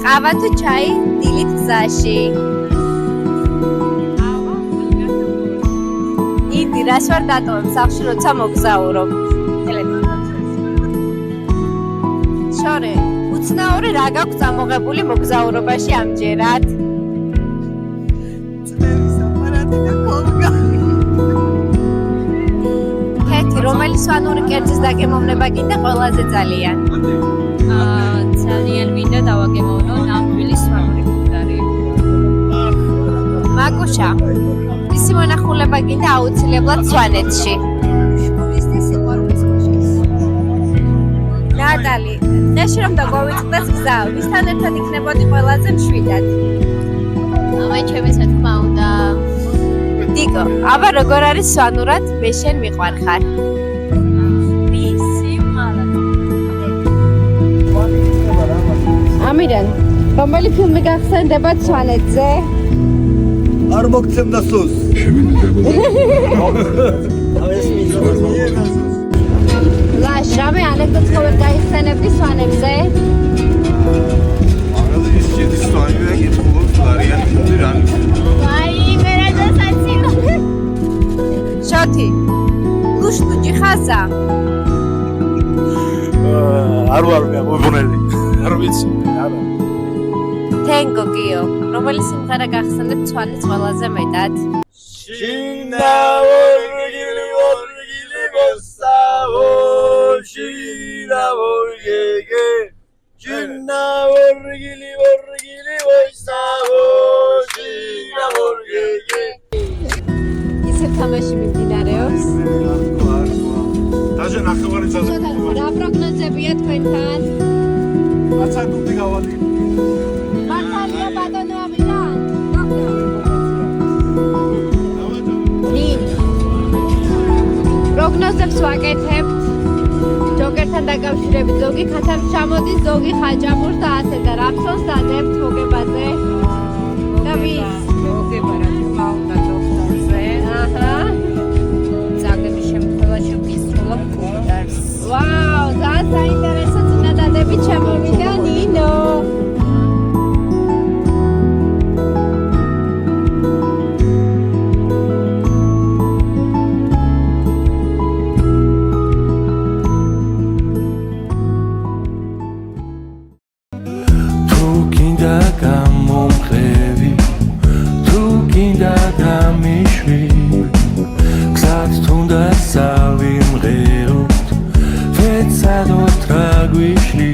ყავა თუ ჩაი დილით გზაში. იდი, რას ვარ დატოვებ სახლში, როცა მოგზაურობ. შორე, უცნაური რა გაქვს წამოღებული მოგზაურობაში ამჯერად? წნევის აპარატი და კოლგა. ქეთი, რომელი სვანური კერძის დაგემოვნება გინდა ყველაზე ძალიან? ძალიან მინდა დავაგემოვნო ნამდვილი სვანური მკვდარი. მაგუშა, მისი მონახულება გინდა აუცილებლად სვანეთში. ნატალი, დღეში რომ დაგვავიწყდეს გზა, ვისთან ერთად იქნებოდი ყველაზე მშვიდად? ამაი ჩემი თქმა უნდა. დიგო, აბა როგორ არის სვანურად მე შენ მიყვარხარ? ამირან, რომელი ფილმი გახსენდება სვანეთზე? არ მოგცემდა სულს. ლაშ, რამე ანეკდოტს ხო ვერ გაიხსენებდი სვანებზე? შოთი, ლუშტუჯი ხაზა? არ ვარ მე მოგონელი. არ ვიცი, არა. თენგო გიო, რომელი სიმღერა გახსენებთ სვანის ყველაზე მეტად? შინა ორგილი მოსავო, შინა ორგეგე. შინა ორგილი მოსავო, შინა ორგეგე. ისევ თამაში მიმდინარეობს? დაჟე ნახევარი ძალზე. რა პროგნოზებია თქვენთან? აცაკუთი გავადი. მართალია ბატონო ამირან? პროგნოზებს ვაკეთებთ. ჯოკერთან დაკავშირებით ზოგი ხათამ ჩამოდის, ზოგი ხაჭაპურს და ასე და რაფსონს დადებთ მოგებაზე. და ვის? მოგება რა თქმა უნდა დოქტორზე. აჰა. ზაგების შემთხვევაში ვისწავლობ მკვდარს. ვაუ, ძალიან საინტერესო წინადადები ჩემოვიდა ნინო. გამომყევი თუ გინდა გამიშვი გზად თუნდაც ავიმღეროთ ვეცადოთ რა გვიშლი